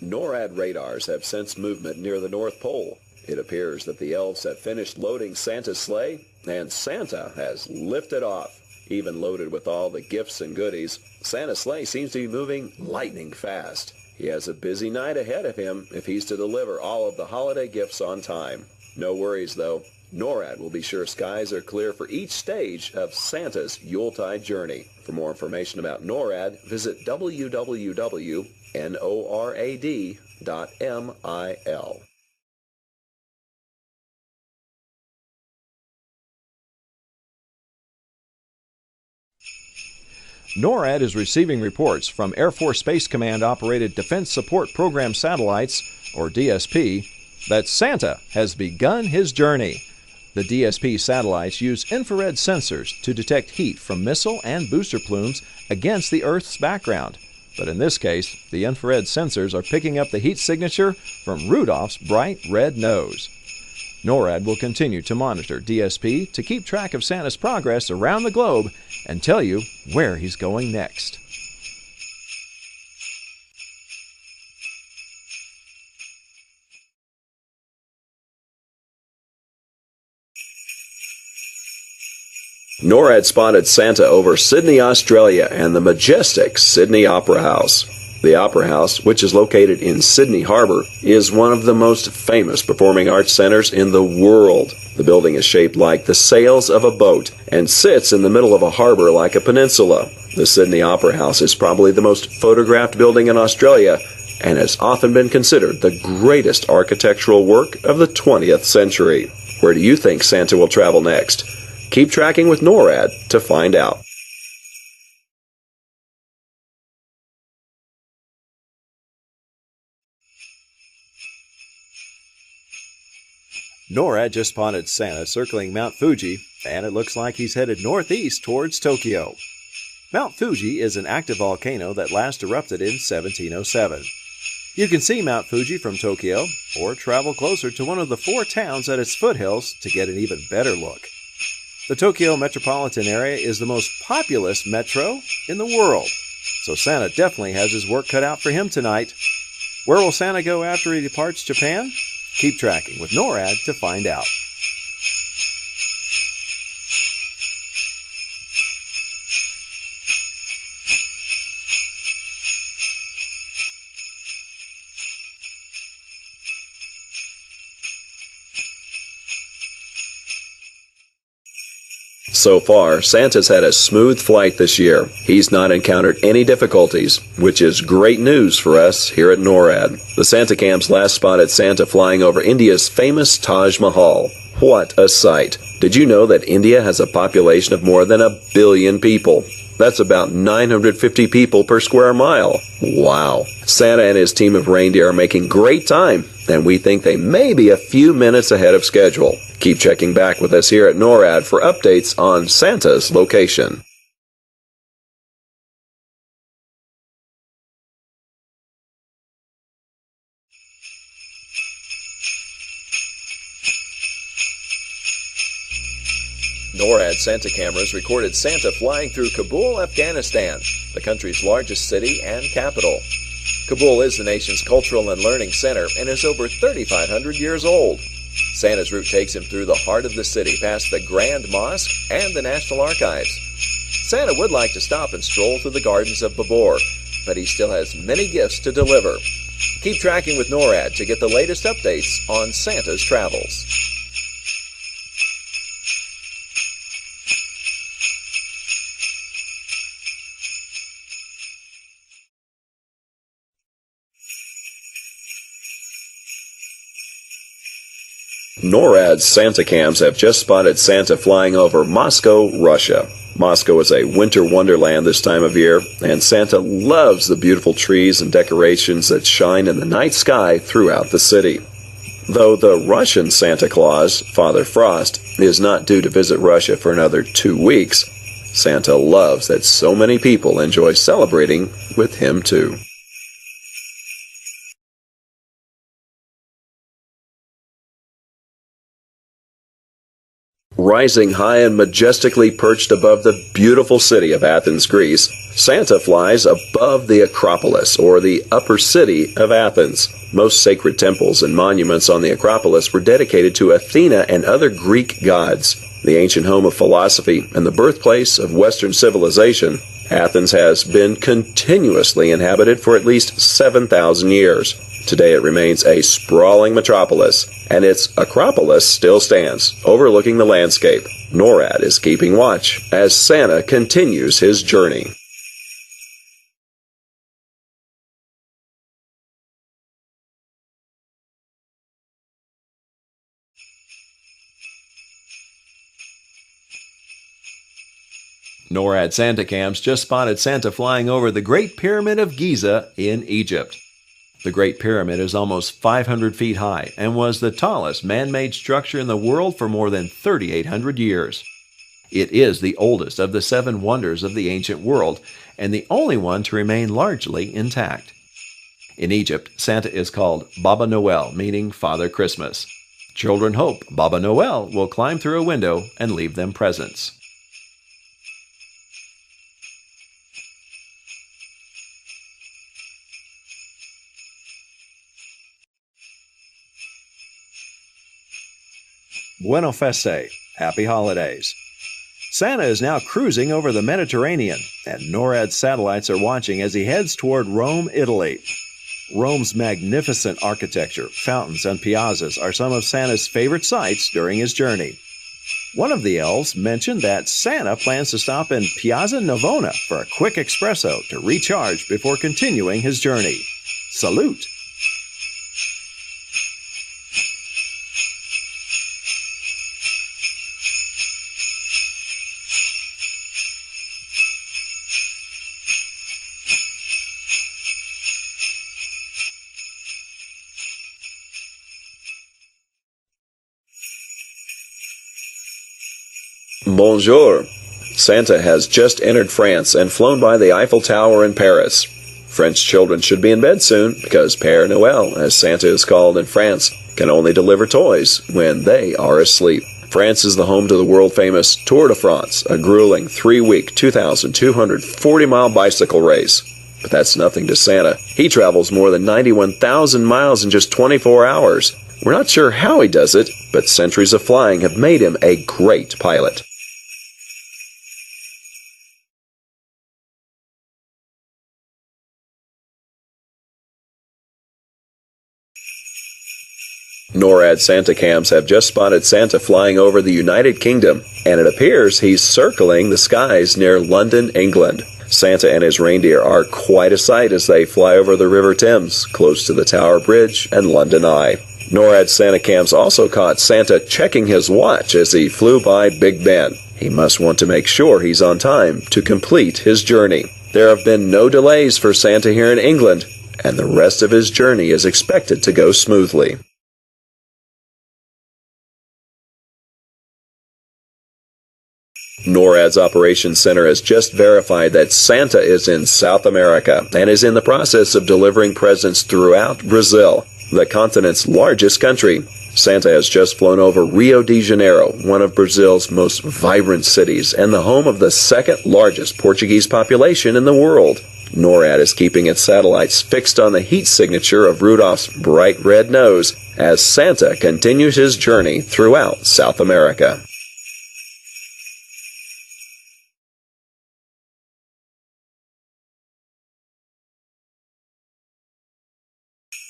NORAD radars have sensed movement near the North Pole. It appears that the elves have finished loading Santa's sleigh, and Santa has lifted off. Even loaded with all the gifts and goodies, Santa's sleigh seems to be moving lightning fast. He has a busy night ahead of him if he's to deliver all of the holiday gifts on time. No worries, though. NORAD will be sure skies are clear for each stage of Santa's Yuletide journey. For more information about NORAD, visit www.norad.mil. NORAD is receiving reports from Air Force Space Command operated Defense Support Program satellites, or DSP, that Santa has begun his journey. The DSP satellites use infrared sensors to detect heat from missile and booster plumes against the Earth's background. But in this case, the infrared sensors are picking up the heat signature from Rudolph's bright red nose. NORAD will continue to monitor DSP to keep track of Santa's progress around the globe and tell you where he's going next. NORAD spotted Santa over Sydney, Australia, and the majestic Sydney Opera House. The Opera House, which is located in Sydney Harbor, is one of the most famous performing arts centers in the world. The building is shaped like the sails of a boat and sits in the middle of a harbor like a peninsula. The Sydney Opera House is probably the most photographed building in Australia and has often been considered the greatest architectural work of the 20th century. Where do you think Santa will travel next? Keep tracking with NORAD to find out. NORAD just spotted Santa circling Mount Fuji, and it looks like he's headed northeast towards Tokyo. Mount Fuji is an active volcano that last erupted in 1707. You can see Mount Fuji from Tokyo, or travel closer to one of the 4 towns at its foothills to get an even better look. The Tokyo metropolitan area is the most populous metro in the world, so Santa definitely has his work cut out for him tonight. Where will Santa go after he departs Japan? Keep tracking with NORAD to find out. So far, Santa's had a smooth flight this year. He's not encountered any difficulties, which is great news for us here at NORAD. The Santa Cams last spotted Santa flying over India's famous Taj Mahal. What a sight! Did you know that India has a population of more than 1 billion people? That's about 950 people per square mile. Wow! Santa and his team of reindeer are making great time, and we think they may be a few minutes ahead of schedule. Keep checking back with us here at NORAD for updates on Santa's location. NORAD Santa cameras recorded Santa flying through Kabul, Afghanistan, the country's largest city and capital. Kabul is the nation's cultural and learning center and is over 3,500 years old. Santa's route takes him through the heart of the city, past the Grand Mosque and the National Archives. Santa would like to stop and stroll through the gardens of Babur, but he still has many gifts to deliver. Keep tracking with NORAD to get the latest updates on Santa's travels. NORAD's Santa Cams have just spotted Santa flying over Moscow, Russia. Moscow is a winter wonderland this time of year, and Santa loves the beautiful trees and decorations that shine in the night sky throughout the city. Though the Russian Santa Claus, Father Frost, is not due to visit Russia for another 2 weeks, Santa loves that so many people enjoy celebrating with him too. Rising high and majestically perched above the beautiful city of Athens, Greece, Santa flies above the Acropolis, or the upper city of Athens. Most sacred temples and monuments on the Acropolis were dedicated to Athena and other Greek gods. The ancient home of philosophy and the birthplace of Western civilization, Athens has been continuously inhabited for at least 7,000 years. Today it remains a sprawling metropolis, and its Acropolis still stands, overlooking the landscape. Norad is keeping watch as Santa continues his journey. NORAD Santa cams just spotted Santa flying over the Great Pyramid of Giza in Egypt. The Great Pyramid is almost 500 feet high and was the tallest man-made structure in the world for more than 3,800 years. It is the oldest of the 7 wonders of the ancient world and the only one to remain largely intact. In Egypt, Santa is called Baba Noel, meaning Father Christmas. Children hope Baba Noel will climb through a window and leave them presents. Buona feste, happy holidays. Santa is now cruising over the Mediterranean, and NORAD satellites are watching as he heads toward Rome, Italy. Rome's magnificent architecture, fountains, and piazzas are some of Santa's favorite sights during his journey. One of the elves mentioned that Santa plans to stop in Piazza Navona for a quick espresso to recharge before continuing his journey. Salute! Bonjour. Santa has just entered France and flown by the Eiffel Tower in Paris. French children should be in bed soon because Père Noël, as Santa is called in France, can only deliver toys when they are asleep. France is the home to the world-famous Tour de France, a grueling 3-week, 2,240-mile bicycle race. But that's nothing to Santa. He travels more than 91,000 miles in just 24 hours. We're not sure how he does it, but centuries of flying have made him a great pilot. NORAD Santa cams have just spotted Santa flying over the United Kingdom, and it appears he's circling the skies near London, England. Santa and his reindeer are quite a sight as they fly over the River Thames, close to the Tower Bridge and London Eye. NORAD Santa cams also caught Santa checking his watch as he flew by Big Ben. He must want to make sure he's on time to complete his journey. There have been no delays for Santa here in England, and the rest of his journey is expected to go smoothly. NORAD's Operations Center has just verified that Santa is in South America and is in the process of delivering presents throughout Brazil, the continent's largest country. Santa has just flown over Rio de Janeiro, one of Brazil's most vibrant cities and the home of the second largest Portuguese population in the world. NORAD is keeping its satellites fixed on the heat signature of Rudolph's bright red nose as Santa continues his journey throughout South America.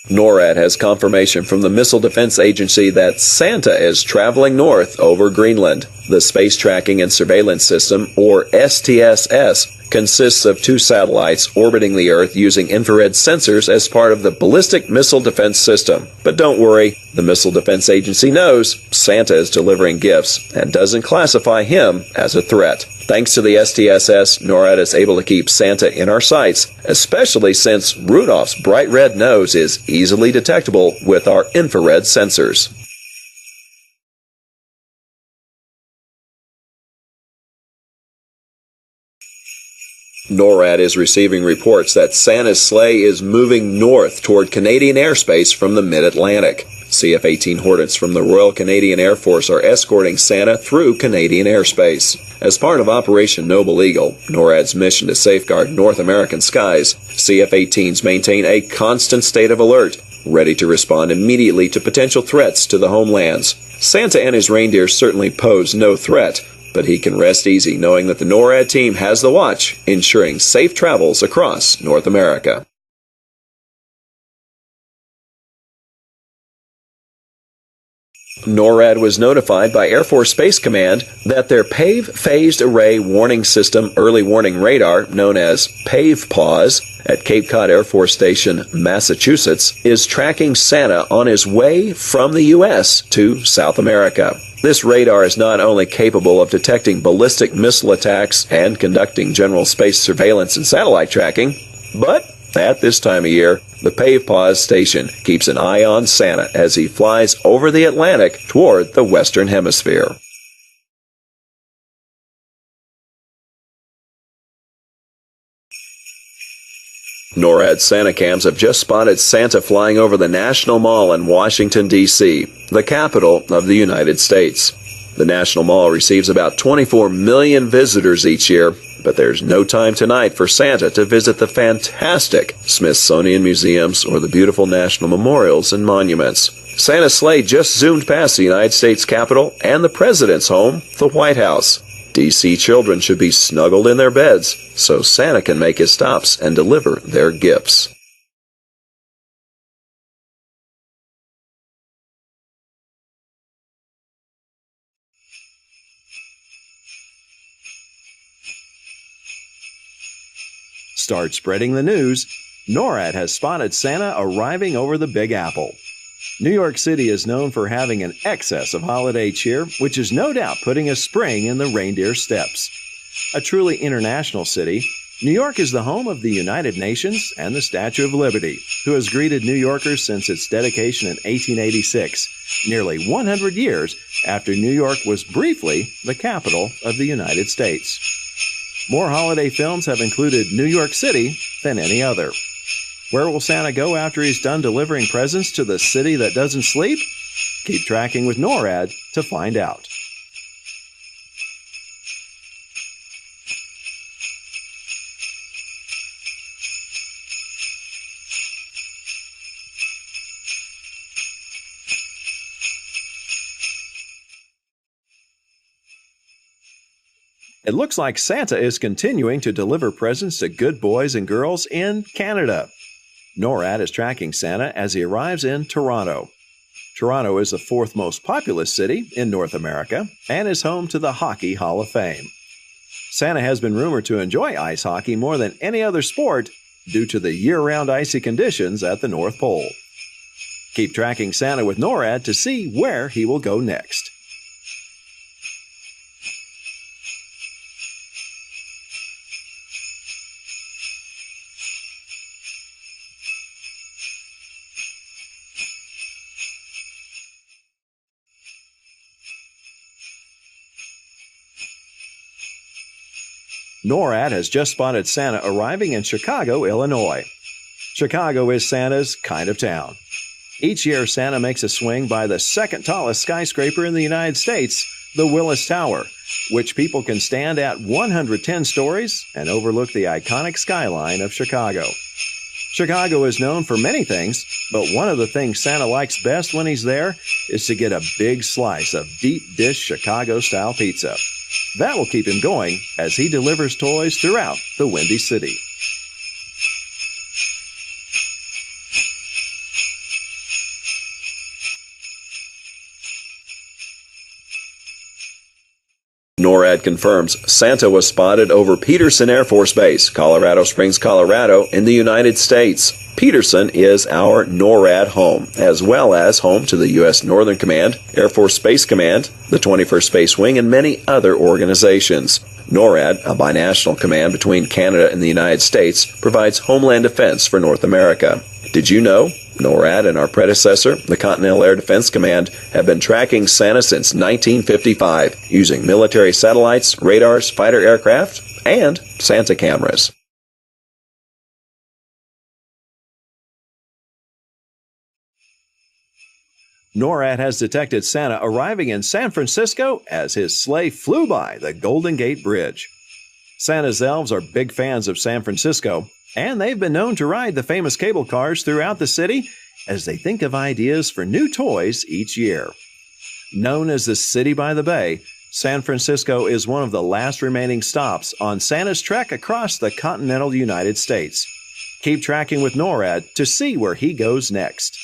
NORAD has confirmation from the Missile Defense Agency that Santa is traveling north over Greenland. The Space Tracking and Surveillance System, or STSS, consists of 2 satellites orbiting the Earth using infrared sensors as part of the Ballistic Missile Defense System. But don't worry, the Missile Defense Agency knows Santa is delivering gifts and doesn't classify him as a threat. Thanks to the STSS, NORAD is able to keep Santa in our sights, especially since Rudolph's bright red nose is easily detectable with our infrared sensors. NORAD is receiving reports that Santa's sleigh is moving north toward Canadian airspace from the mid-Atlantic. CF-18 Hornets from the Royal Canadian Air Force are escorting Santa through Canadian airspace. As part of Operation Noble Eagle, NORAD's mission to safeguard North American skies, CF-18s maintain a constant state of alert, ready to respond immediately to potential threats to the homelands. Santa and his reindeer certainly pose no threat, but he can rest easy knowing that the NORAD team has the watch, ensuring safe travels across North America. NORAD was notified by Air Force Space Command that their PAVE Phased Array Warning System Early Warning Radar, known as PAVE-PAWS, at Cape Cod Air Force Station, Massachusetts, is tracking Santa on his way from the U.S. to South America. This radar is not only capable of detecting ballistic missile attacks and conducting general space surveillance and satellite tracking, but at this time of year, the PAVE-PAWS station keeps an eye on Santa as he flies over the Atlantic toward the Western Hemisphere. NORAD Santa cams have just spotted Santa flying over the National Mall in Washington, D.C., the capital of the United States. The National Mall receives about 24 million visitors each year, but there's no time tonight for Santa to visit the fantastic Smithsonian museums or the beautiful national memorials and monuments. Santa's sleigh just zoomed past the United States Capitol and the President's home, the White House. D.C. children should be snuggled in their beds so Santa can make his stops and deliver their gifts. Start spreading the news. NORAD has spotted Santa arriving over the Big Apple. New York City is known for having an excess of holiday cheer, which is no doubt putting a spring in the reindeer steps. A truly international city, New York is the home of the United Nations and the Statue of Liberty, who has greeted New Yorkers since its dedication in 1886, nearly 100 years after New York was briefly the capital of the United States. More holiday films have included New York City than any other. Where will Santa go after he's done delivering presents to the city that doesn't sleep? Keep tracking with NORAD to find out. It looks like Santa is continuing to deliver presents to good boys and girls in Canada. NORAD is tracking Santa as he arrives in Toronto. Toronto is the fourth most populous city in North America and is home to the Hockey Hall of Fame. Santa has been rumored to enjoy ice hockey more than any other sport due to the year-round icy conditions at the North Pole. Keep tracking Santa with NORAD to see where he will go next. NORAD has just spotted Santa arriving in Chicago, Illinois. Chicago is Santa's kind of town. Each year, Santa makes a swing by the second tallest skyscraper in the United States, the Willis Tower, which people can stand at 110 stories and overlook the iconic skyline of Chicago. Chicago is known for many things, but one of the things Santa likes best when he's there is to get a big slice of deep dish Chicago-style pizza. That will keep him going as he delivers toys throughout the Windy City. NORAD confirms Santa was spotted over Peterson Air Force Base, Colorado Springs, Colorado, in the United States. Peterson is our NORAD home, as well as home to the U.S. Northern Command, Air Force Space Command, the 21st Space Wing, and many other organizations. NORAD, a binational command between Canada and the United States, provides homeland defense for North America. Did you know NORAD and our predecessor, the Continental Air Defense Command, have been tracking Santa since 1955 using military satellites, radars, fighter aircraft, and Santa cameras? NORAD has detected Santa arriving in San Francisco as his sleigh flew by the Golden Gate Bridge. Santa's elves are big fans of San Francisco, and they've been known to ride the famous cable cars throughout the city as they think of ideas for new toys each year. Known as the City by the Bay, San Francisco is one of the last remaining stops on Santa's trek across the continental United States. Keep tracking with NORAD to see where he goes next.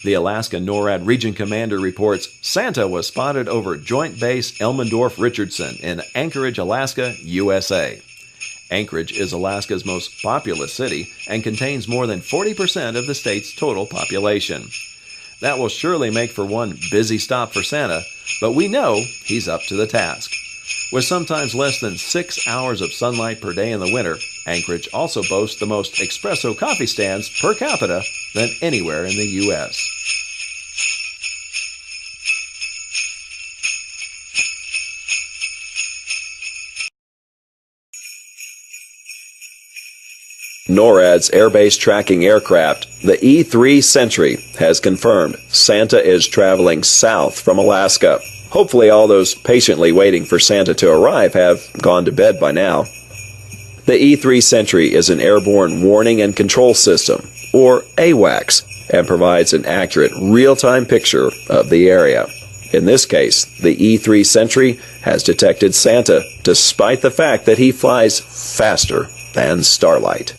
The Alaska NORAD Region Commander reports Santa was spotted over Joint Base Elmendorf-Richardson in Anchorage, Alaska, USA. Anchorage is Alaska's most populous city and contains more than 40% of the state's total population. That will surely make for one busy stop for Santa, but we know he's up to the task. With sometimes less than 6 hours of sunlight per day in the winter, Anchorage also boasts the most espresso coffee stands per capita than anywhere in the U.S. NORAD's airbase tracking aircraft, the E-3 Sentry, has confirmed Santa is traveling south from Alaska. Hopefully all those patiently waiting for Santa to arrive have gone to bed by now. The E-3 Sentry is an airborne warning and control system, or AWACS, and provides an accurate real-time picture of the area. In this case, the E-3 Sentry has detected Santa despite the fact that he flies faster than starlight.